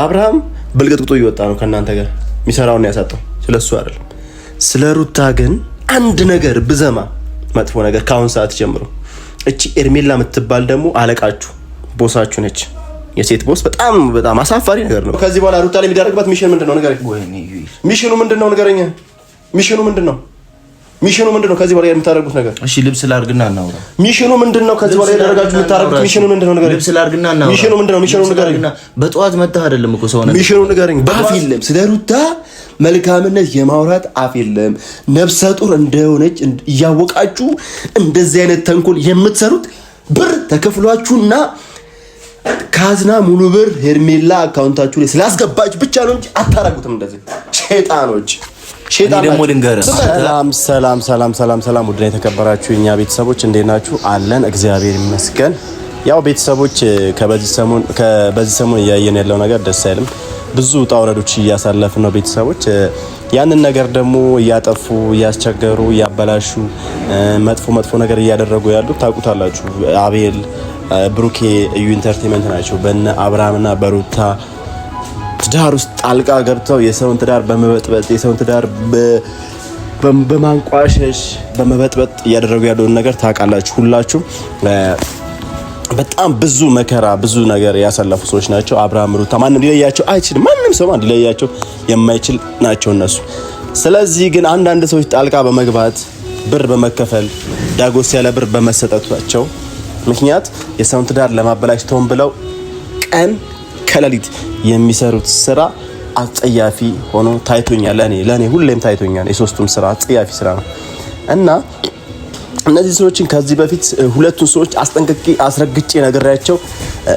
አብርሃም በልቅጥቅጡ እየወጣ ነው ከናንተ ጋር ሚሰራውን ያሳጣው ስለሱ አይደለም። ስለ ሩታ ግን አንድ ነገር ብዘማ መጥፎ ነገር ካሁን ሰዓት ጀምሮ እቺ ኤርሜላ የምትባል ደግሞ አለቃችሁ ቦሳችሁ ነች። የሴት ቦስ በጣም አሳፋሪ ነገር ነው። ከዚህ በኋላ ሩታ ላይ የሚደረግባት ሚሽን ምንድነው? ንገረኝ። ሚሽኑ ምንድነው? ንገረኝ። ሚሽኑ ምንድነው? ከዚህ በኋላ የምታደርጉት ነገር? እሺ ልብስ ላርግና እናውራ። ሚሽኑ ምንድነው? ከዚህ በኋላ ያደረጋችሁ የምታደርጉት ሚሽኑ ምንድነው? ንገረኝ። ልብስ ላርግና እናውራ። ሚሽኑ ምንድነው? ሚሽኑ ንገረኝ። በጠዋት መጣህ አይደለም እኮ ሰው ነገር። ሚሽኑ ንገረኝ። አፍ የለም ስለ ሩታ መልካምነት የማውራት አፍ የለም። ነፍሰ ጡር እንደሆነች እያወቃችሁ እንደዚህ አይነት ተንኮል የምትሰሩት ብር ተከፍሏችሁና ካዝና ሙሉ ብር ሄርሜላ አካውንታችሁ ላይ ስላስገባችሁ ብቻ ነው እንጂ አታረጉትም። እንደዚህ ሸይጣኖች ደግሞ ልንገርህ። ሰላም ውድና የተከበራችሁ የኛ ቤተሰቦች እንዴት ናችሁ? አለን እግዚአብሔር ይመስገን። ያው ቤተሰቦች ከበዚህ ሰሞን እያየን ያለው ነገር ደስ አይልም። ብዙ ውጣ ውረዶች እያሳለፍን ነው ቤተሰቦች። ያንን ነገር ደግሞ እያጠፉ እያስቸገሩ እያበላሹ መጥፎ ነገር እያደረጉ ያሉት ታውቁታላችሁ። አቤል ብሩኬ እዩ ኢንተርቴይንመንት ናቸው። በእነ አብርሃምና በሩታ ትዳር ውስጥ ጣልቃ ገብተው የሰውን ትዳር በመበጥበጥ የሰውን ትዳር በማንቋሸሽ በመበጥበጥ እያደረጉ ያለውን ነገር ታውቃላችሁ ሁላችሁም። በጣም ብዙ መከራ ብዙ ነገር ያሳለፉ ሰዎች ናቸው። አብርሃም ሩታ ማንም ሊለያቸው አይችልም። ማንም ሰው ሊለያቸው የማይችል ናቸው እነሱ። ስለዚህ ግን አንዳንድ ሰዎች ጣልቃ በመግባት ብር በመከፈል ዳጎስ ያለ ብር በመሰጠታቸው ምክንያት የሰውን ትዳር ለማበላሽ ተውን ብለው ቀን ከሌሊት የሚሰሩት ስራ አጸያፊ ሆኖ ታይቶኛል። ለኔ ሁሌም ታይቶኛል። የሶስቱም ስራ አጸያፊ ስራ ነው እና እነዚህ ሰዎችን ከዚህ በፊት ሁለቱን ሰዎች አስረግጬ ነገራቸው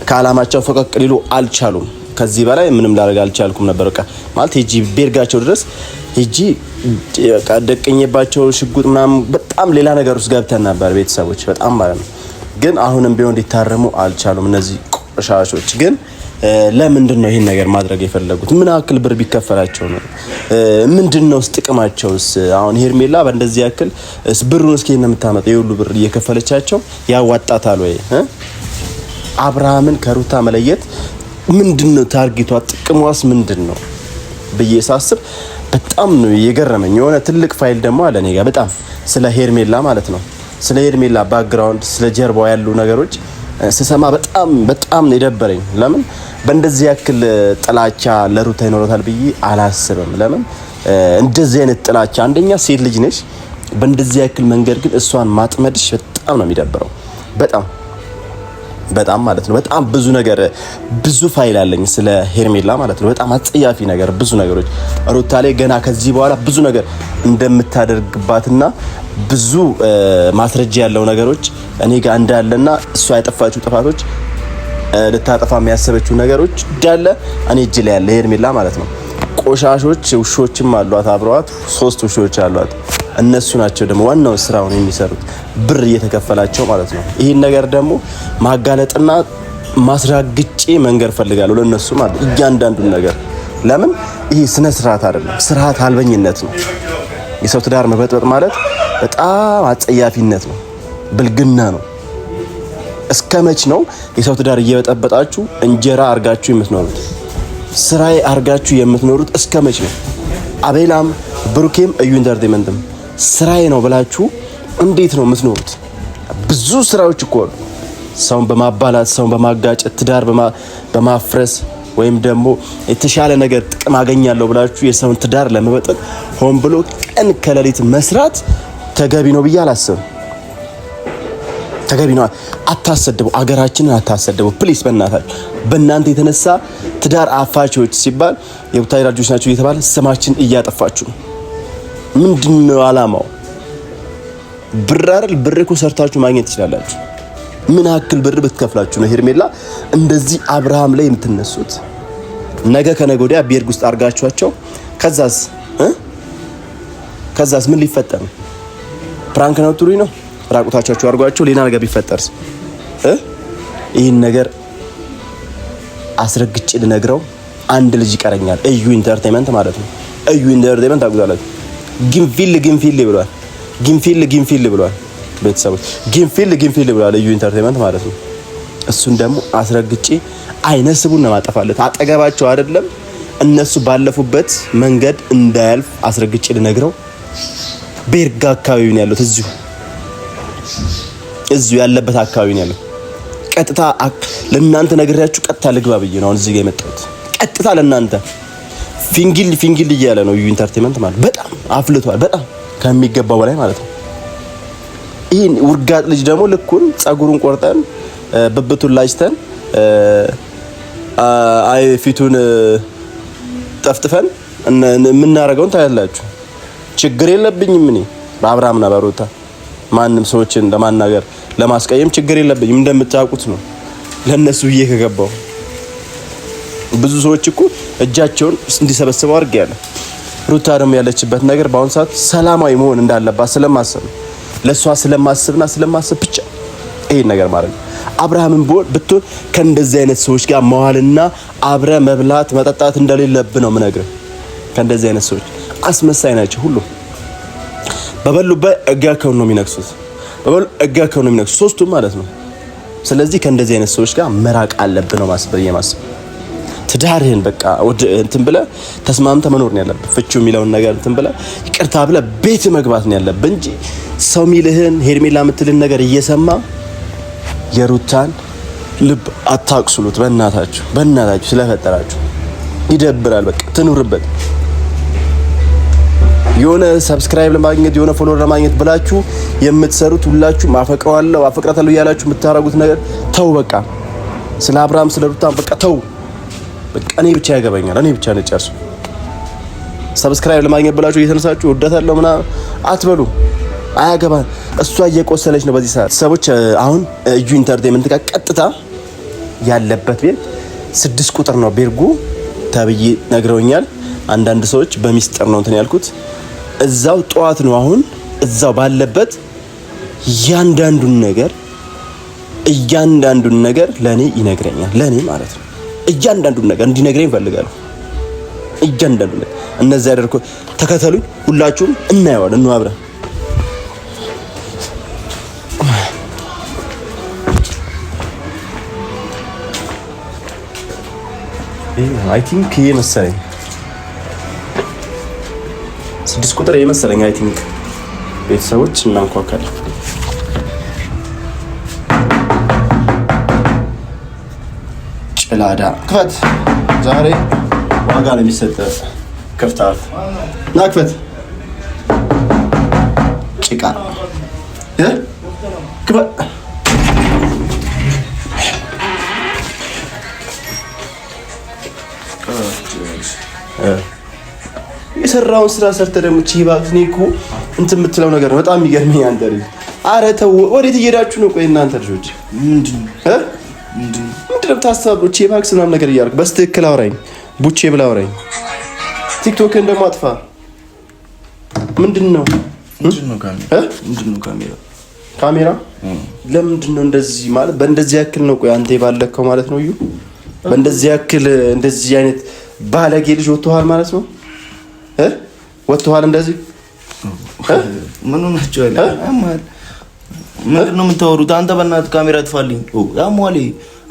ከዓላማቸው ፈቀቅ ሊሉ አልቻሉም። ከዚህ በላይ ምንም ላደርግ አልቻልኩም ነበር። በቃ ማለት ሄጂ ቤርጋቸው ድረስ ሄጂ በቃ ደቀኝባቸው ሽጉጥ ምናምን በጣም ሌላ ነገር ውስጥ ገብተን ነበር ቤተሰቦች በጣም ማለት ነው። ግን አሁንም ቢሆን ሊታረሙ አልቻሉም እነዚህ ቆሻሾች። ግን ለምንድን ነው ይሄን ነገር ማድረግ የፈለጉት? ምን ያክል ብር ቢከፈላቸው ነው? ምንድነው ጥቅማቸውስ? አሁን ሄርሜላ በእንደዚህ ያክል ብሩን እስኪ የምታመጣው የሁሉ ብር እየከፈለቻቸው ያዋጣታል ወይ? አብርሃምን ከሩታ መለየት ምንድነው ታርጌቷ? ጥቅሟስ ምንድነው ብዬ ሳስብ በጣም ነው የገረመኝ። የሆነ ትልቅ ፋይል ደግሞ አለ እኔ ጋር በጣም ስለ ሄርሜላ ማለት ነው። ስለ ሄርሜላ ባክግራውንድ ስለ ጀርባው ያሉ ነገሮች ስሰማ በጣም የደበረኝ። ለምን በእንደዚህ ያክል ጥላቻ ለሩታ ይኖራታል ብዬ አላስብም። ለምን እንደዚህ አይነት ጥላቻ? አንደኛ ሴት ልጅ ነሽ፣ በእንደዚህ ያክል መንገድ ግን እሷን ማጥመድሽ በጣም ነው የሚደብረው። በጣም ማለት ነው። በጣም ብዙ ፋይል አለኝ ስለ ሄርሜላ ማለት ነው። በጣም አጸያፊ ነገር ብዙ ነገሮች ሩታ ላይ ገና ከዚህ በኋላ ብዙ ነገር እንደምታደርግባትና ብዙ ማስረጃ ያለው ነገሮች እኔ ጋር እንዳለና እሷ ያጠፋችው ጥፋቶች ልታጠፋ የሚያሰበችው ነገሮች እንዳለ እኔ እጅ ላይ ያለ ሄርሜላ ማለት ነው። ቆሻሾች ውሾችም አሏት፣ አብረዋት 3 ውሾች አሏት። እነሱ ናቸው ደግሞ ዋናው ስራውን የሚሰሩት ብር እየተከፈላቸው ማለት ነው። ይሄን ነገር ደግሞ ማጋለጥና ማስራግጬ መንገር ፈልጋለሁ ለነሱ ማለት እያንዳንዱን ነገር። ለምን ይሄ ስነ ስርዓት አይደለም፣ ስርዓት አልበኝነት ነው። የሰው ትዳር መበጥበጥ ማለት በጣም አጸያፊነት ነው፣ ብልግና ነው። እስከመች ነው የሰው ትዳር እየበጠበጣችሁ እንጀራ አርጋችሁ የምትኖሩት? ስራዬ አርጋችሁ የምትኖሩት እስከመች ነው? አቤላም ብሩኬም እዩ ኢንተርቴይንመንትም ስራዬ ነው ብላችሁ እንዴት ነው የምትኖሩት? ብዙ ስራዎች እኮ ነው። ሰውን በማባላት ሰውን በማጋጨት ትዳር በማፍረስ ወይም ደግሞ የተሻለ ነገር ጥቅም አገኛለሁ ብላችሁ የሰውን ትዳር ለመበጠጥ ሆን ብሎ ቀን ከሌሊት መስራት ተገቢ ነው ብዬ አላስብም። ተገቢ ነው። አታሰድቡ፣ አገራችንን አታሰድቡ ፕሊስ። በእናታችሁ በእናንተ የተነሳ ትዳር አፋቾች ሲባል የቡታጅራ ልጆች ናቸው እየተባለ ስማችን እያጠፋችሁ ነው። ምንድነው አላማው? ብር አይደል? ብር እኮ ሰርታችሁ ማግኘት ትችላላችሁ። ምን ያክል ብር ብትከፍላችሁ ነው ሄርሜላ እንደዚህ አብርሃም ላይ የምትነሱት? ነገ ከነገ ወዲያ ቤርግ ውስጥ አርጋችኋቸው ከዛስ ምን ሊፈጠር ነው? ፕራንክ ነው ትሩይ ነው ራቁታቸው አርጓቸው ሌላ ነገር ቢፈጠርስ? ይሄን ነገር አስረግጬ ልነግረው አንድ ልጅ ይቀረኛል። እዩ ኢንተርቴይንመንት ማለት ነው። እዩ ኢንተርቴይንመንት አጉዛላችሁ። ግንፊል ብሏል። ግንፊል ብሏል። ቤተሰቦች ግንፊል ብሏል እዩ ኢንተርቴይንመንት ማለት ነው። እሱን ደግሞ አስረግጬ አይነ ስቡን ነው ማጠፋለት። አጠገባቸው አይደለም እነሱ ባለፉበት መንገድ እንዳያልፍ አስረግጬ ልነግረው። ቤርጋ አካባቢ ነው ያለው። እዚሁ ያለበት አካባቢ ነው ያለው። ቀጥታ ለእናንተ ነግሬያችሁ ቀጥታ ልግባ ብዬ ነው አሁን እዚህ ጋር የመጣሁት። ቀጥታ ለእናንተ ፊንጊል እያለ ነው ዩ ኢንተርቴይንመንት ማለት በጣም አፍልቷል። በጣም ከሚገባው በላይ ማለት ነው። ይህን ውርጋጥ ልጅ ደግሞ ልኩን ጸጉሩን ቆርጠን ብብቱን ላጭተን ፊቱን ጠፍጥፈን የምናደርገውን ታያላችሁ። ችግር የለብኝም እኔ በአብርሃምና በሩታ ማንም ሰዎችን ለማናገር ለማስቀየም ችግር የለብኝም። እንደምታውቁት ነው ለነሱ ብዬ ከገባው ብዙ ሰዎች እኮ እጃቸውን እንዲሰበስበው አድርጌያለሁ። ሩታ ደግሞ ያለችበት ነገር በአሁን ሰዓት ሰላማዊ መሆን እንዳለባት ስለማሰብ ለሷ ስለማስብ ብቻ ይሄን ነገር ማለት ነው። አብርሃምን ብትሆን ከእንደዚህ አይነት ሰዎች ጋር መዋልና አብረ መብላት መጠጣት እንደሌለብህ ነው የምነግርህ። ከእንደዚህ አይነት ሰዎች አስመሳይ ናቸው ሁሉ በበሉበት እጋከውን ነው የሚነክሱት። ሶስቱም ማለት ነው። ስለዚህ ከእንደዚህ አይነት ሰዎች ጋር መራቅ አለብህ ነው ማስብ። ትዳርህን በቃ እንትን ብለህ ተስማምተህ መኖር ነው ያለብህ። ፍቺው የሚለውን ነገር እንትን ብለህ ይቅርታ ብለህ ቤት መግባት ነው ያለብህ እንጂ ሰው ሚልህን ሄርሜላ የምትልን ነገር እየሰማ የሩታን ልብ አታቅሱሉት። በእናታችሁ ስለፈጠራችሁ ይደብራል። በቃ ትኑርበት። የሆነ ሰብስክራይብ ለማግኘት የሆነ ፎሎወር ለማግኘት ብላችሁ የምትሰሩት ሁላችሁ አፈቅራታለሁ እያላችሁ የምታረጉት ነገር ተው። በቃ ስለ አብርሃም ስለ ሩታ በቃ ተው። በቃ እኔ ብቻ ያገባኛል፣ እኔ ብቻ ነው ጨርሱ። ሰብስክራይብ ለማግኘት ብላችሁ እየተነሳችሁ ወዳታለሁ ምናምን አትበሉ። አያገባን። እሷ እየቆሰለች ነው በዚህ ሰዓት። ሰዎች አሁን እዩ ኢንተርቴይንመንት ጋር ቀጥታ ያለበት ቤት 6 ቁጥር ነው ቤርጉ ተብዬ ነግረውኛል። አንዳንድ ሰዎች በሚስጥር ነው እንትን ያልኩት። እዛው ጠዋት ነው አሁን እዛው ባለበት እያንዳንዱን ነገር ለኔ ይነግረኛል። ለኔ ማለት ነው እያንዳንዱን ነገር እንዲነግረኝ እፈልጋለሁ። እያንዳንዱን ነገር እነዛ ያደርኩ ተከተሉኝ። ሁላችሁም እናየዋለን ነው አብረን አይ ቲንክ ይሄ መሰለኝ 6 ቁጥር ይሄ መሰለኝ። አይ ቲንክ ቤተሰቦች እናንኳካለን። ጭላዳ ክፈት። ዛሬ ዋጋ ነው የሚሰጠው። ክፍታፍ ና ክፈት። ጭቃ ክፈት። የሰራውን ስራ ሰርተ ደግሞ ቺባክ ኒኩ እንትን የምትለው ነገር በጣም የሚገርመኝ አንተ ልጅ። ኧረ ተው፣ ወዴት እየሄዳችሁ ነው? ቆይ እናንተ ልጆች ምንድነው ታስታብሩ? ቺባክ ምናምን ነገር እያደረግ በስትክክል አውራኝ። ቡቼ ብላ አውራኝ። ቲክቶክን ደግሞ አጥፋ። ምንድነው ካሜራ? ለምንድነው እንደዚህ ማለት? በእንደዚህ ያክል ነው? ቆይ አንተ ባለከው ማለት ነው። እዩ በእንደዚህ ያክል እንደዚህ አይነት ባለጌ ልጅ ወጥቷል ማለት ነው። ወጥቷል እንደዚህ ምን ሆናችሁ አለ አማል ምንድነው የምታወሩት? አንተ በእናትህ ካሜራ አጥፋልኝ። ያሟሊ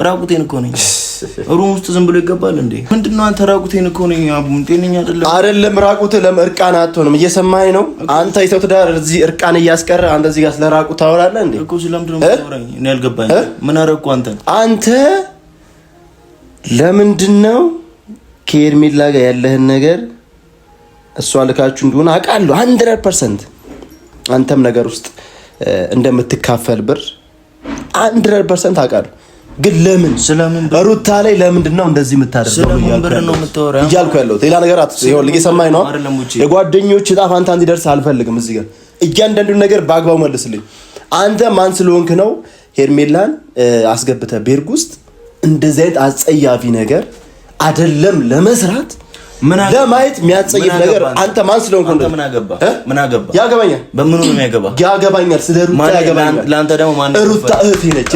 ራቁቴን እኮ ነኝ። ሩም ውስጥ ዝም ብሎ ይገባል እንዴ? ምንድነው አንተ ራቁቴን እኮ ነኝ። አቡን ጤነኛ አይደለም። ራቁት ለእርቃን አትሆንም። እየሰማኸኝ ነው? አንተ የሰው ትዳር እዚህ እርቃን እያስቀረ አንተ እዚህ ጋር ስለ ራቁት ታወራለህ እንዴ? እኮ ስለምንድነው የምታወራኝ? እኔ አልገባኝ። ምን አደረኩ? አንተ ለምንድነው ከሄርሜላ ጋር ያለህን ነገር እሷ ልካችሁ እንደሆነ አውቃለሁ 100%። አንተም ነገር ውስጥ እንደምትካፈል ብር 100% አውቃለሁ። ግን ስለምን ሩታ ላይ ለምንድነው እንደዚህ የምታደርገው እያልኩ ያለሁት ሌላ ነገር ይኸውልህ፣ እየሰማኝ ነው። የጓደኞች ዕጣ ፋንታ እንዲደርስ አልፈልግም። እዚህ ጋር እያንዳንዱን ነገር በአግባቡ መልስልኝ። አንተ ማን ስለሆንክ ነው ሄርሜላን አስገብተህ ቤርግ ውስጥ እንደዚህ አይነት አጸያፊ ነገር አይደለም ለመስራት ለማየት የሚያጸይፍ ነገር አንተ ማን ስለሆንክ ነው? ምን አገባ? ያገባኛል። በምኑ ነው የሚያገባ? ያገባኛል። ስለ ሩታ ያገባኛል። ለአንተ ደግሞ ማን? ሩታ እህቴ ነች።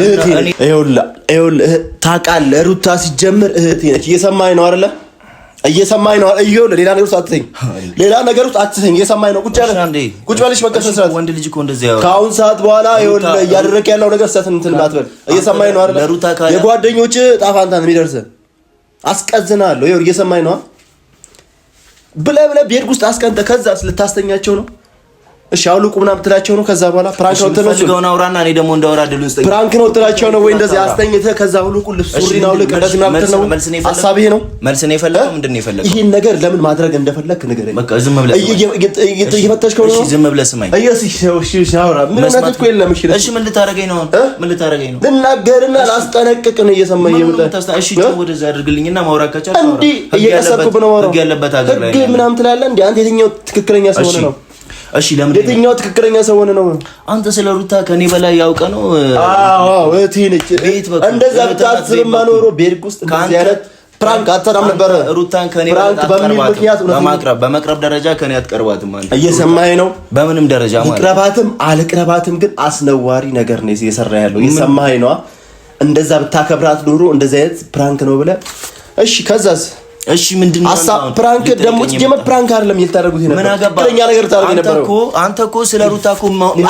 ይኸውልህ ታውቃለህ፣ ሩታ ሲጀምር እህቴ ነች። እየሰማኸኝ ነው አይደለ? እየሰማኸኝ ነው። ይኸውልህ ሌላ ነገር ውስጥ አትተኝ፣ እየሰማኸኝ ነው። ቁጭ በልሽ። በቃ ስራት ወንድ ልጅ እኮ እንደዚህ ያው ከአሁን ሰዓት በኋላ ይኸውልህ እያደረክ ያለው ነገር ሰት እንትን ባትበል። እየሰማኸኝ ነው አይደለ? የጓደኞች ዕጣ ፋንታ ነው የሚደርስህ። አስቀዝናለሁ። ይኸው እየሰማኝ ነው ብለህ ቤት ውስጥ አስቀንተ ከዛስ ልታስተኛቸው ነው? እሺ አውልቁ ምናምን ትላቸው ነው? ከዛ በኋላ ፕራንክ ነው ትላቸው ነው? አውራና እኔ ደግሞ እንዳወራ ድሉን ስጠኝ። ፕራንክ ነው ትላቸው ነው ወይ እንደዚህ አስተኝተህ ከዛ አውልቁ ሱሪና አውልቅ እንደዚህ ምናምን ነው ሀሳብ ይሄ ነው? መልስ ነው የፈለከው? ምንድን ነው የፈለከው? ይሄን ነገር ለምን ማድረግ እንደፈለክ ንገረኝ። በቃ ዝም ብለህ እየፈተሽከው ነው? እሺ ዝም ብለህ ስማኝ። እሺ አውራ ምን ማለት እኮ የለም። እሺ ምን ልታረገኝ ነው? ምን ልታረገኝ ነው? ልናገርና ላስጠነቅቅ ነው እየሰማኝ የምታ እሺ ወደዛ አድርግልኝና ማውራት ከቻልክ አውራ። እየቀሰብኩ ነው ማውራት ያለበት ሀገር ላይ ምናምን ትላለህ እንዴ? አንተ የትኛው ትክክለኛ ሰው ነው? እሺ ለምን የትኛው ትክክለኛ ሰው ሆነ ነው? አንተ ስለ ሩታ ከኔ በላይ ያውቀ ነው? አዎ እህቴ ነች። እንደዛ ብታስብማ ኖሮ ቤት ውስጥ እንደዚህ አይነት ፕራንክ አታዳም ነበር። ሩታን ከኔ በላይ በመቅረብ ደረጃ ከኔ አትቀርባትም ማለት እየሰማኸኝ ነው? በምንም ደረጃ ማለት ይቅረባትም አልቅረባትም ግን አስነዋሪ ነገር ነው እየሰራ ያለው። እየሰማኸኝ ነው? እንደዛ ብታከብራት ኖሮ እንደዚህ አይነት ፕራንክ ነው ብለህ እሺ ከዛስ እሺ ምንድነው ፕራንክ ደግሞ ጀመር ፕራንክ አይደለም ይልታረጉት ነበር። ትክክለኛ ነገር ታረጉ ነበር እኮ አንተ እኮ ስለ ሩታ እኮ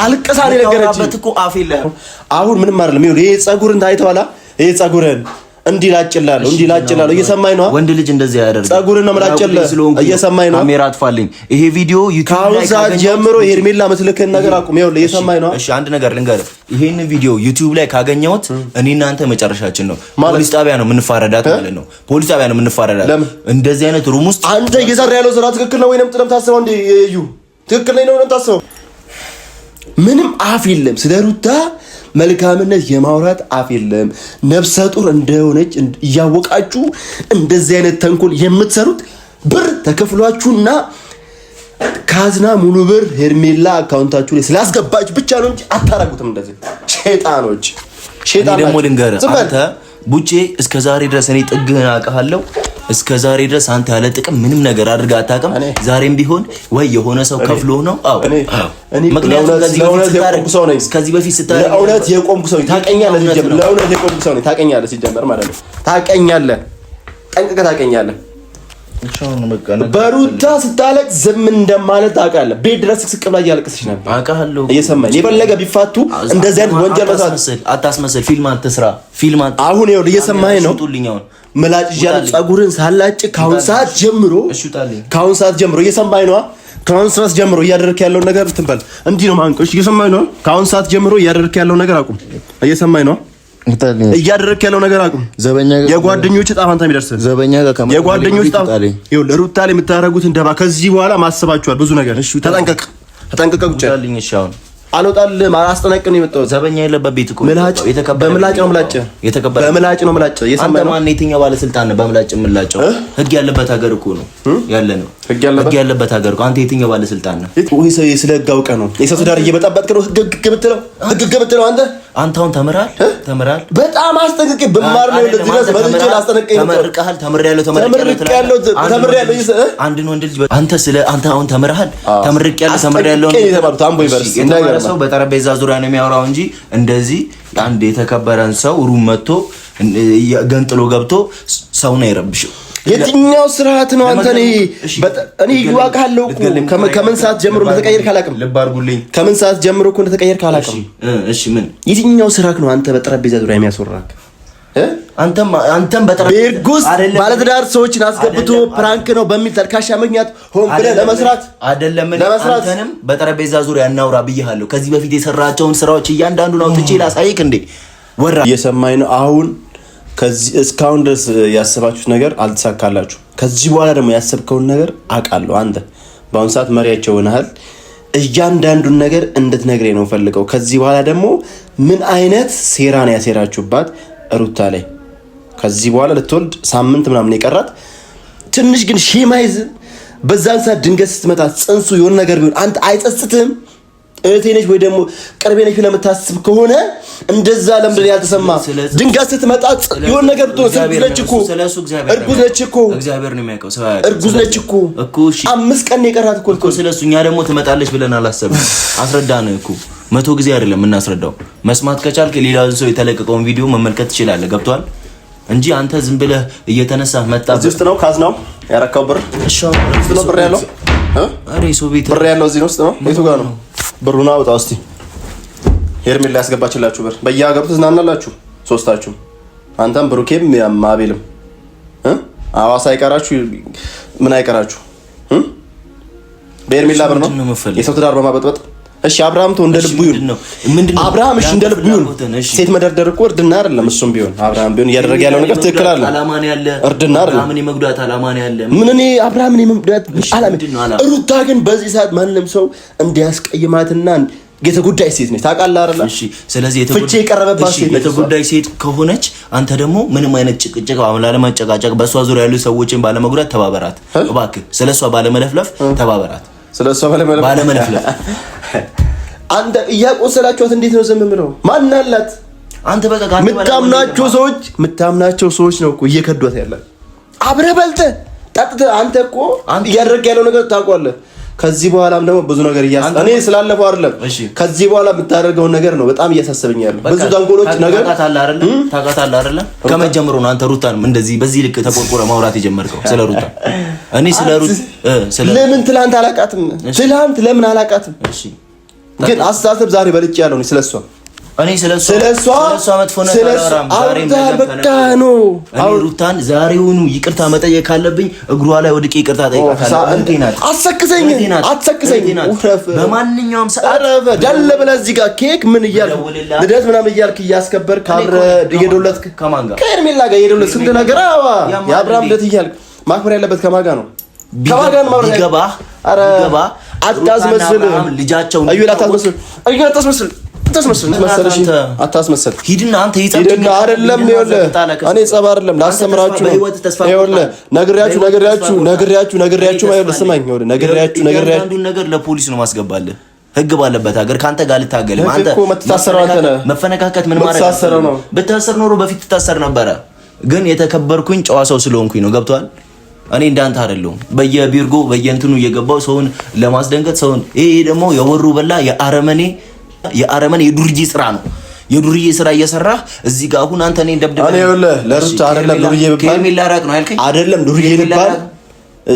አልቀሳኔ ነገረች እኮ አፍ የለህም። አሁን ምንም አይደለም። ይሄ ጸጉርን ታይተዋላ? ይሄ ጸጉርን እንዲላጭላለሁ እየሰማኝ ነው? ወንድ ልጅ እንደዚህ ያደርጋል። ጸጉርን ነው መላጨለ እየሰማኝ ነው? ካሜራ አጥፋልኝ። ይሄ ቪዲዮ ዩቲዩብ ላይ ጀምሮ ሄርሜላ መስልከን ነገር አቁም። ይኸውልህ እየሰማኝ ነው? እሺ አንድ ነገር ልንገርህ። ይሄን ቪዲዮ ዩቲዩብ ላይ ካገኘሁት እኔና አንተ መጨረሻችን ነው። ፖሊስ ጣቢያ ነው የምንፋረዳት ማለት ነው። ፖሊስ ጣቢያ ነው የምንፋረዳት። እንደዚህ አይነት ሩም ውስጥ አንተ እየሰራ ያለው ስራ ትክክል ነው ወይንም ጥለም ታስበው እንዴ? እዩ ትክክል ነው ወይንም ታስበው? ምንም አፍ የለም ስለ ሩታ መልካምነት የማውራት አፍ የለም። ነፍሰ ጡር እንደሆነች እያወቃችሁ እንደዚህ አይነት ተንኮል የምትሰሩት ብር ተከፍሏችሁና ካዝና ሙሉ ብር ሄርሜላ አካውንታችሁ ላይ ስላስገባችሁ ብቻ ነው እንጂ አታረጉትም። እንደዚህ ሸይጣኖች ሸይጣን ደግሞ ልንገርህ አንተ ቡጬ እስከ ዛሬ ድረስ እኔ ጥግህን አውቃለሁ። እስከ ዛሬ ድረስ አንተ ያለ ጥቅም ምንም ነገር አድርጋ አታውቅም። ዛሬም ቢሆን ወይ የሆነ ሰው ከፍሎ ነው። አዎ እኔ ከዚህ በፊት ስታረግ ለእውነት የቆምኩ ሰው ታውቀኛለህ። ሲጀምር ለእውነት የቆምኩ ሰው ታውቀኛለህ። ሲጀምር ማለት ነው ታውቀኛለህ፣ ጠንቅቀህ ታውቀኛለህ። በሩታ ስታለቅ ዝም እንደማለት ታውቃለህ። ቤት ድረስ ስቅስቅ ብላ እያለቀሰች ነበር አውቃለሁ። እየሰማኝ የፈለገ ቢፋቱ እንደዚህ አይነት ወንጀል መስራት አታስመስል። ፊልም አትስራ። ፊልም አሁን ይኸውልህ እየሰማኸኝ ነው? ምላጭ ይያል ጸጉርን ሳላጭ ካሁን ሰዓት ጀምሮ እየሰማኸኝ ነው? ካሁን ሰዓት ጀምሮ እያደረክ ያለው ነገር ትንበል እንዲህ ነው ማንቆሽ። እየሰማኸኝ ነው? ካሁን ሰዓት ጀምሮ እያደረክ ያለው ነገር አቁም። እየሰማኸኝ ነው? እያደረክ ያለው ነገር አቁም። ዘበኛ የጓደኞች ጣፋንታ የሚደርስ ዘበኛ ጋር ከመጣ የጓደኞች ጣፋ ይኸውልህ ሩታ ላይ የምታረጉትን ደባ ከዚህ በኋላ ማሰባችኋል ብዙ ነገር። እሺ ተጠንቀቅ ቁጭ ያለኝ። እሺ አሁን አልወጣልህም። አላስጠነቅቅም ነው የመጣሁት። ዘበኛ የለበት ቤት እኮ ምላጭ በምላጭ ነው ምላጭ የተከበረ በምላጭ ነው ምላጭ። አንተ ማን የትኛው ባለስልጣን ነው በምላጭ የምላጨው? ህግ ያለበት ሀገር እኮ ነው ያለ ነው። ህግ ያለበት ሀገር እኮ አንተ የትኛው ባለስልጣን ነው? ወይ ሰው ስለ ህግ አውቀህ ነው የሰው ትዳር እየበጣበጥክ ነው ህግ የምትለው አንተ አሁን ተምራል። በጣም አስጠንቅቄ ብማር ነው እንደዚህ ድረስ በልጅ አስጠንቅቄ ተምሬያለሁ። አንድን ወንድ ልጅ አንተ አሁን ተምሬያለሁ ታምቦ ዩኒቨርሲቲ ሰው በጠረጴዛ ዙሪያ ነው የሚያወራው እንጂ እንደዚህ አንድ የተከበረን ሰው ሩም መጥቶ ገንጥሎ ገብቶ ሰው ነው አይረብሽም። የትኛው ስርዓት ነው? አንተ እኔ ይዋቃለሁ እኮ ከምን ሰዓት ጀምሮ እንደተቀየር ካላቅም ልብ አድርጉልኝ። ከምን ሰዓት ጀምሮ እኮ እንደተቀየር ካላቅም እሺ ምን የትኛው ስርዓት ነው አንተ በጠረጴዛ ዙሪያ የሚያስወራክ? አንተም በጠረጴዛ ባለትዳር ሰዎችን አስገብቶ ፕራንክ ነው በሚል ተልካሻ ምክንያት ሆን ብለህ ለመስራት አይደለም። አንተንም በጠረጴዛ ዙሪያ እናውራ ብዬሃለሁ። ከዚህ በፊት የሰራቸውን ስራዎች እያንዳንዱን አውጥቼ ላሳይክ እንዴ? ወራ እየሰማኝ ነው? አሁን ከዚህ እስካሁን ድረስ ያሰባችሁት ነገር አልተሳካላችሁ። ከዚህ በኋላ ደግሞ ያሰብከውን ነገር አውቃለሁ። አንተ በአሁን ሰዓት መሪያቸው ሆነሃል። እያንዳንዱን ነገር እንድትነግረኝ ነው ፈልገው። ከዚህ በኋላ ደግሞ ምን አይነት ሴራ ነው ያሴራችሁባት ሩታ ላይ? ከዚህ በኋላ ልትወልድ ሳምንት ምናምን የቀራት ትንሽ ግን ሺማይዝ በዛን ሰዓት ድንገት ስትመጣ ጽንሱ የሆነ ነገር ቢሆን አንተ አይጸጽትም? እህቴ ነች ወይ ደግሞ ቅርቤ ነች ብለህ የምታስብ ከሆነ እንደዛ ለምንድን ነው ያልተሰማ? ድንገት ስትመጣ የሆነ ነገር ብትሆን እርጉዝ ነች እኮ እግዚአብሔር ነው የሚያውቀው። እርጉዝ ነች እኮ 5 ቀን የቀራት እኮ ስለሱ እኛ ደግሞ ትመጣለች ብለን አላሰብንም። አስረዳን እኮ 100 ጊዜ አይደለም የምናስረዳው። መስማት ከቻልክ ሌላ ሰው የተለቀቀውን ቪዲዮ መመልከት ትችላለህ። ገብቷል እንጂ አንተ ዝም ብለህ እየተነሳህ መጣ ውስጥ ነው ካዝናው ያረካው ብር እሺ ነው ብር ያለው ሰው ቤት ብር ያለው እዚህ ውስጥ ነው። የቱ ጋር ነው ብሩና? አውጣ እስቲ። ሄርሜላ ያስገባችላችሁ ብር በየሀገሩ ትዝናናላችሁ ሶስታችሁ፣ አንተም ብሩኬም ማቤልም ሐዋሳ አይቀራችሁ ምን አይቀራችሁ በኤርሜላ ብር ነው የሰው ትዳር በማበጥበጥ። እሺ አብርሃም ተው እንደ ልቡ ይሁን። አብርሃም እሺ እንደ ልቡ ይሁን። ሴት መደርደር እኮ እርድና አይደለም። እሱም ቢሆን አብርሃም ቢሆን እያደረገ ያለው ነገር ትክክል አይደለም። አላማን ያለ እርድና አይደለም። አብርሃምን የመጉዳት አላማን ያለ ምን እኔ አብርሃምን የመጉዳት አላማ። ሩታ ግን በዚህ ሰዓት ማንም ሰው እንዲያስቀይማትና የተጎዳይ ሴት ነች ታውቃለህ አይደል? እሺ ስለዚህ የተጎዳይ ሴት ከሆነች አንተ ደግሞ ምንም አይነት ጭቅጭቅ ባለመጨቃጨቅ በሷ ዙሪያ ያሉ ሰዎችን ባለመጉዳት ተባበራት እባክህ። ስለሷ ባለመለፍለፍ ተባበራት። ስለሷ ባለመለፍለፍ አንተ እያቆሰላችኋት እንዴት ነው ዝም ብለው? ማን አላት? አንተ በቃ ምታምናቸው ሰዎች ነው እኮ እየከዷት ያለው። አብረህ በልተህ ጠጥተህ አንተ እኮ እያደረግ ያለው ነገር ታውቀዋለህ። ከዚህ በኋላም ደግሞ ብዙ ነገር እኔ ስላለፈው አይደለም ከዚህ በኋላ የምታደርገው ነገር ነው በጣም እያሳሰበኝ ያለው። ብዙ ተንኮሎች ነገር ታውቃታለህ አይደል? ከመጀመሩ ነው አንተ ሩታን እንደዚህ በዚህ ልክ ተቆርቆረ ማውራት የጀመርከው ስለ ሩታ። እኔ ለምን ትላንት አላውቃትም? ትላንት ለምን አላውቃትም? እሺ ግን አስተሳሰብ ዛሬ በልጭ ያለው ነው ስለሷ። እኔ ስለሷ መጥፎ ነገር አላወራም። በቃ ነው ሩታን ዛሬውኑ ይቅርታ መጠየቅ ካለብኝ እግሯ ላይ ወድቄ ይቅርታ ጠይቃታለሁ። አትሰክሰኝ በማንኛውም ሰዓት ደለ ብለህ እዚህ ጋር ኬክ ምን እያልክ ልደት ምናምን እያልክ እያስከበርክ እየደወለትክ ከኤርሜላ ጋር እየደወለትክ ስንት ነገር የአብርሃም ልደት እያልክ ማክበር ያለበት ከማን ጋር ነው? አታስመስል ልጃቸው አታስመስል። ሂድና አንተ አይደለም ይኸውልህ እኔ ጸባ አይደለም ላስተምራችሁ ነው። ይኸውልህ ነግሬያችሁ ስማኝ ይኸውልህ ነግሬያችሁ አንዱን ነገር ለፖሊስ ነው ማስገባለህ። ህግ ባለበት ሀገር ካንተ ጋር ልታገልም አንተ መፈነካከት ምን ማለት ነው? ብታሰር ኖሮ በፊት ትታሰር ነበረ። ግን የተከበርኩኝ ጨዋ ሰው ስለሆንኩኝ ነው። ገብቷል? እኔ እንዳንተ አይደለሁም በየቢርጎ በየእንትኑ እየገባው ሰውን ለማስደንገጥ ሰውን። ይሄ ደግሞ የወሩ በላ የአረመኔ የዱርዬ ስራ ነው። የዱርዬ ስራ እየሰራህ እዚህ ጋር አሁን አንተ እኔን ደብደብ። እኔ ይኸውልህ ለሩታ አይደለም ዱርዬ ብባል ከሚላ ራቅ ነው ያልከኝ አይደለም። ዱርዬ ብባል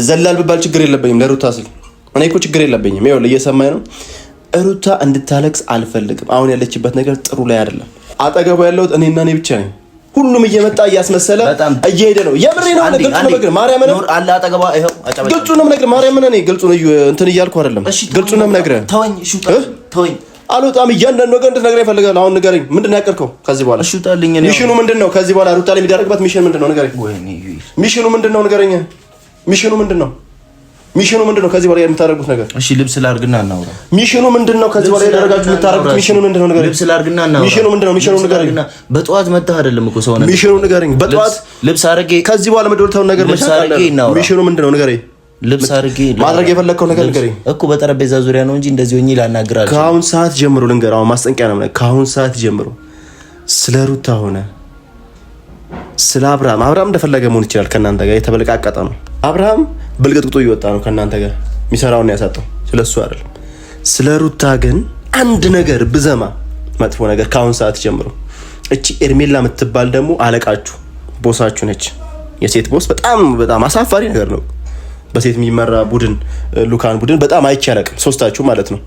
ዘላል ብባል ችግር የለብኝም ለሩታ ስል እኔ እኮ ችግር የለብኝም። ይኸውልህ እየሰማኝ ነው። ሩታ እንድታለቅስ አልፈልግም። አሁን ያለችበት ነገር ጥሩ ላይ አይደለም። አጠገቡ ያለሁት እኔና እኔ ብቻ ነኝ። ሁሉም እየመጣ እያስመሰለ እየሄደ ነው። የምሬ ነው። ግልጹ ነው ነገር ማርያም ነው አላ አጠገባ ይሄው አጨበጨ ግልጹ ነው ነገር ማርያም ነው። እኔ ግልጹ ነው እንትን እያልኩ አይደለም። ግልጹ ነው ነገር ተወኝ። እሺ ተወኝ። አልወጣም። እያንዳንዱ ነገር እንድትነግረኝ እፈልጋለሁ። አሁን ንገረኝ፣ ምንድን ነው ያቀርከው ከዚህ በኋላ? እሺ ውጣልኝ። ሚሽኑ ምንድን ነው ከዚህ በኋላ? ሩታ ላይ የሚደረግበት ሚሽን ምንድን ነው ንገረኝ። ሚሽኑ ምንድን ነው ንገረኝ። ሚሽኑ ምንድን ነው? ሚሽኑ ምንድን ነው ከዚህ በኋላ የምታደርጉት ነገር? እሺ ልብስ ላድርግና እናውራ። ሚሽኑ ምንድን ነው ከዚህ በኋላ ያደረጋችሁ የምታደርጉት ሚሽኑ ምንድን ነው ንገረኝ። ልብስ ላድርግና እናውራ። ሚሽኑ ምንድን ነው? ሚሽኑ ንገረኝ። በጠዋት መጣህ አይደለም እኮ ሰው ነው። ሚሽኑ ንገረኝ። በጠዋት ልብስ አድርጌ ከዚህ በኋላ መደወልታው ነገር መቻል። ሚሽኑ ምንድን ነው ንገረኝ። ልብስ አድርጌ ማድረግ የፈለከው ነገር ንገረኝ እኮ በጠረጴዛ ዙሪያ ነው እንጂ እንደዚህ ሆኜ ላናግራችሁ። ከአሁን ሰዓት ጀምሮ ልንገር፣ አሁን ማስጠንቀቂያ ነው። ከአሁን ሰዓት ጀምሮ ስለ ሩታ ሆነ ስለ አብርሃም እንደፈለገ መሆን ይችላል። ከእናንተ ጋር የተበለቃቀጠ ነው። አብርሃም ብልቅጥቅጡ እየወጣ ነው ከእናንተ ጋር የሚሰራውን ያሳጠው ስለሱ አይደለም። ስለ ሩታ ግን አንድ ነገር ብዘማ መጥፎ ነገር ከአሁን ሰዓት ጀምሮ እቺ ኤርሜላ የምትባል ደግሞ አለቃችሁ ቦሳችሁ ነች። የሴት ቦስ በጣም አሳፋሪ ነገር ነው። በሴት የሚመራ ቡድን ሉካን ቡድን በጣም አይቻለቅም። ሶስታችሁ ማለት ነው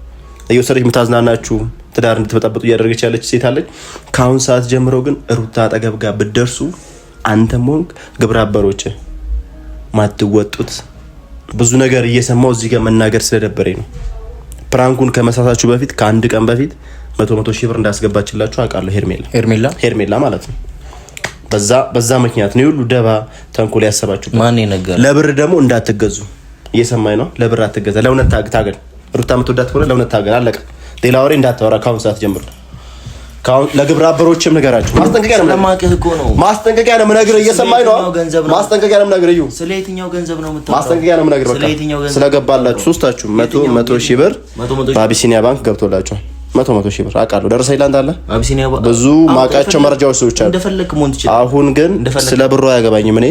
እየወሰደች የምታዝናናችሁ ትዳር እንድትበጠብጡ እያደረገች ያለች ሴት አለች። ከአሁን ሰዓት ጀምሮ ግን ሩታ አጠገብ ጋር ብትደርሱ አንተም ሆንክ ግብረ አበሮች ማትወጡት ብዙ ነገር እየሰማው እዚህ ጋር መናገር ስለደበረኝ ነው። ፕራንኩን ከመሳሳችሁ በፊት ከአንድ ቀን በፊት 100 ሺህ ብር እንዳስገባችላችሁ አውቃለሁ። ሄርሜላ ማለት ነው። በዛ ምክንያት ነው ሁሉ ደባ ተንኮል ያሰባችሁ። ማን ይነገር? ለብር ደግሞ እንዳትገዙ እየሰማኝ ነው። ለብር አትገዛ፣ ለእውነት ታገል። ሩታ የምትወዳት ከሆነ ለእውነት ታገል። አለቀ። ሌላ ወሬ እንዳታወራ ከአሁን ሰዓት ጀምሮ። ለግብረ አበሮችም ንገራችሁ። ማስጠንቀቂያ ነው የምነግርህ። እየሰማኝ ነው። ማስጠንቀቂያ ነው የምነግርህ። ስለ የትኛው ገንዘብ ነው የምታወራው? ማስጠንቀቂያ ነው የምነግርህ። በቃ ስለገባላችሁ ሶስታችሁ 100 ሺህ ብር በአቢሲኒያ ባንክ ገብቶላችኋል። 100 ሺህ ብር አውቃለሁ። ደረሰኝ ላንተ አለ። ብዙ ማውቃቸው መረጃዎች ሰዎች አሉ። አሁን ግን ስለ ብሩ አያገባኝም። እኔ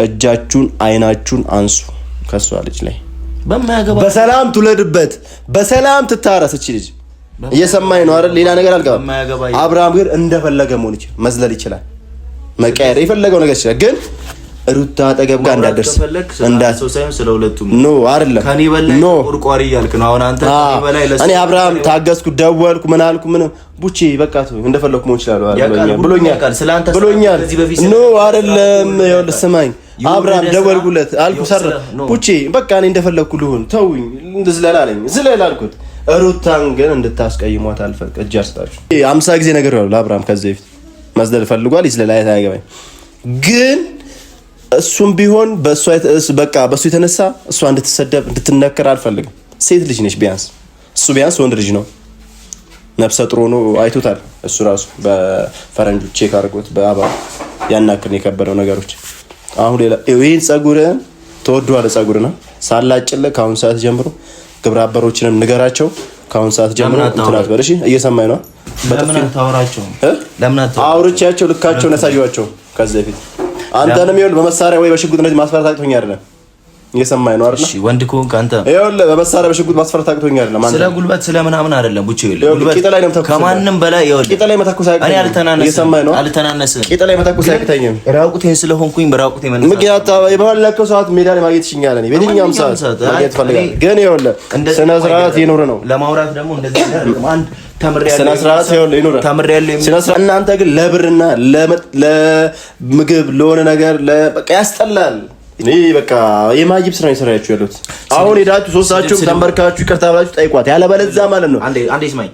እጃችሁን አይናችሁን አንሱ ከሷ ልጅ ላይ። በሰላም ትውለድበት፣ በሰላም ትታረስ እቺ ልጅ። እየሰማኝ ነው አይደል? ሌላ ነገር አልገባም። አብርሃም ግን እንደፈለገ መሆን ይችላል፣ መዝለል ይችላል፣ መቀየር የፈለገው ነገር ይችላል። ግን ሩታ አጠገብ ጋር እንዳደርስ ሰው ሳይሆን ስለሁለቱም ኖ አይደለም ከኔ በላይ ቁርቋሪ እያልክ ነው አሁን አንተ ከኔ በላይ እኔ አብርሃም ታገስኩ ደወልኩ ምን አልኩ ምን ቡቼ በቃ እንደፈለኩ መሆን ይችላል ብሎኛል ኖ አይደለም ይኸውልህ ስማኝ አብርሃም ደወልኩለት አልኩ ሰራ ቡቼ በቃ እኔ እንደፈለኩ ልሁን ተውኝ እንደዝለላለኝ ዝለላልኩት ሩታን ግን እንድታስቀይሟት አልፈቅድ እጅ አስጣችሁ 50 ጊዜ ነገር ነው ለአብርሃም ከዚህ በፊት መስደል ፈልጓል ይዝለላይ ታያገባኝ ግን እሱም ቢሆን በእሱ የተነሳ እሷ እንድትሰደብ እንድትነከር አልፈልግም። ሴት ልጅ ነች ቢያንስ እሱ ቢያንስ ወንድ ልጅ ነው ነፍሰ ጥሩ ነው አይቶታል እሱ ራሱ በፈረንጁ ቼክ አድርጎት በአባ ያናክን የከበደው ነገሮች አሁን ሌላ ይሄን ጸጉርን ተወዷል ጸጉርና ሳላጭልህ ካሁን ሰዓት ጀምሮ ግብረ አበሮችንም ንገራቸው ካሁን ሰዓት ጀምሮ እንትናት በልሽ እየሰማኝ ነው ለምን ታወራቸው አውርቻቸው ልካቸው ነሳዩዋቸው ከዚህ በፊት አንተንም ይኸውልህ በመሳሪያ ወይ በሽጉጥ እንደዚህ ማስፈራራት አቅቶኝ አይደለም እየሰማኝ ነው አይደል? እሺ ወንድ ከሆንክ አንተ ይኸውልህ በመሳሪያ በሽጉጥ ማስፈራራት አቅቶኝ አይደለም ስለ ጉልበት ስለ ምናምን አይደለም ቡቼ ጉልበት ከማንም በላይ ይኸውልህ ቂጥ ላይ መተኮስ አቅቶኝ እኔ አልተናነስም ቂጥ ላይ መተኮስ አቅቶኝም ራቁቴን ስለሆንኩኝ በራቁቴ መነሳት ምክንያት የባለከው ሰዓት ሜዳ ላይ ማግኘት ይችላል እኔ በየትኛውም ሰዓት ማግኘት ፈልጋለሁ ግን ይኸውልህ ስነ ስርዓት ይኖር ነው ለማውራት ደግሞ እንደዚህ አንድ ስነ ስርዓት ይኖር እናንተ ግን ለብርና ለምግብ ለሆነ ነገር በቃ ያስጠላል እኔ በቃ የማይብ ስራ ይሰራያችሁ ያሉት አሁን ሄዳችሁ ሶስታችሁም ተንበርካችሁ ይቅርታ ብላችሁ ጠይቋት ያለበለዚያ ማለት ነው አንዴ ስማኝ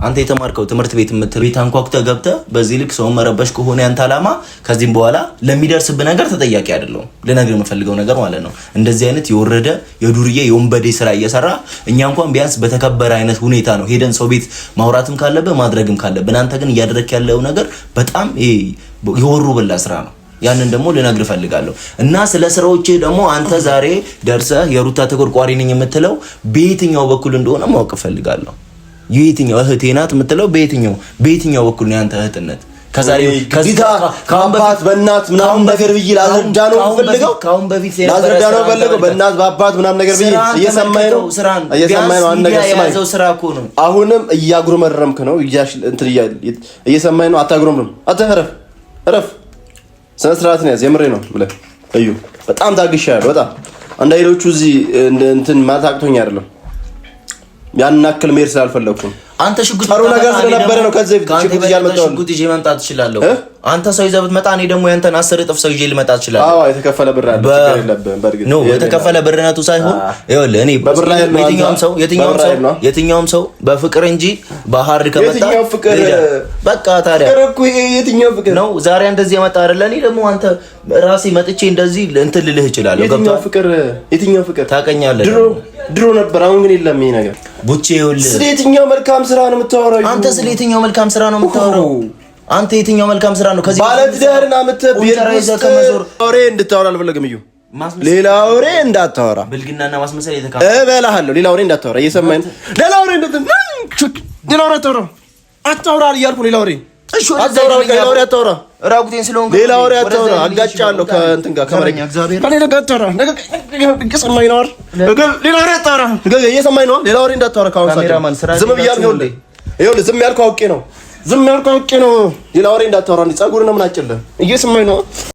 አንተ የተማርከው ትምህርት ቤት ቤት አንኳኩተህ ገብተህ በዚህ ልክ ሰው መረበሽ ከሆነ ያንተ አላማ ከዚህም በኋላ ለሚደርስብ ነገር ተጠያቂ አይደለም ለነገር የምፈልገው ነገር ማለት ነው እንደዚህ አይነት የወረደ የዱርዬ የወንበዴ ስራ እየሰራ እኛ እንኳን ቢያንስ በተከበረ አይነት ሁኔታ ነው ሄደን ሰው ቤት ማውራትም ካለበት ማድረግም ካለበት አንተ ግን እያደረክ ያለው ነገር በጣም የወሩ በላ ስራ ነው ያንን ደግሞ ልነግር ፈልጋለሁ እና ስለ ስራዎች ደግሞ አንተ ዛሬ ደርሰህ የሩታ ተቆርቋሪ ነኝ የምትለው በየትኛው በኩል እንደሆነ ማወቅ ፈልጋለሁ የትኛው እህቴ ናት የምትለው በየትኛው በኩል ነው ያንተ እህትነት ከዛሬ ከአባት በእናት ምናምን ነገር ብዬ ላስረዳ ነው ፈልገው ላስረዳ ነው ፈልገው በእናት በአባት ምናምን ነገር ብዬ እየሰማኝ ነው አንድ ነገር ስማኝ ስራ እኮ ነው አሁንም እያጉረመረምክ ነው እንትን እየሰማኝ ነው አታጉረምረም እረፍ ስነ ስርዓት ነው የምሬ ነው ብለህ እዩ በጣም ታግሻለሁ በጣም አንዳይሎቹ እዚህ እንትን ማታቅቶኝ አይደለም ያን ናክል ሜር ስላልፈለኩ አንተ ሽጉጥ ጥሩ ነገር ስለነበረ ነው ከዚህ ሽጉጥ ያልመጣው ሽጉጥ ይዤ መምጣት እችላለሁ አንተ ሰው ይዘህ ብትመጣ እኔ ደግሞ ያንተን 10 እጥፍ ሰው ይዤ ልመጣ እችላለሁ አዎ የተከፈለ ብር አለ ችግር የለብህም በርግጥ ነው የተከፈለ ብርነቱ ሳይሆን ይኸውልህ እኔ የትኛውም ሰው በፍቅር እንጂ በሐር ከመጣ የትኛው ፍቅር በቃ ታዲያ እኮ የትኛው ፍቅር ነው ዛሬ እንደዚህ የመጣ አይደለ እኔ ደግሞ አንተ ራሴ መጥቼ እንደዚህ እንትን ልልህ እችላለሁ የትኛው ፍቅር ታቀኛለህ ድሮ ነበር አሁን ግን የለም ይሄ ነገር ቡቼ ይኸውልህ ስለ የትኛው መልካም ስራ ነው የምታወራው አንተ ስለ የትኛው መልካም ስራ ነው የምታወራው አንተ የትኛው መልካም ስራ ነው ከዚህ ባለትዳርና ወሬ እንድታወራ አልፈለግም እዩ ሌላ ወሬ እንዳታወራ ብልግናና ማስመሰል እበላሃለሁ ሌላ ወሬ እንዳታወራ እየሰማኝ ሌላ ወሬ አታወራ እያልኩ ሌላ ወሬ አታወራ ራቁቴን ስለሆንኩ ሌላ ወሬ አታወራ አጋጫለሁ ከእንትን ጋር ከመረኛ እግዚአብሔር እኔ ነገር አታወራ እየሰማኝ ነው ሌላ ወሬ አታወራ እየሰማኝ ነው ሌላ ወሬ እንዳታወራ ካሁን ዝም ብያለሁ ይኸውልህ ዝም ያልኩህ አውቄ ነው ሌላ ወሬ እንዳታወራ ጸጉርህን ምን አጭልህ እየሰማኝ ነው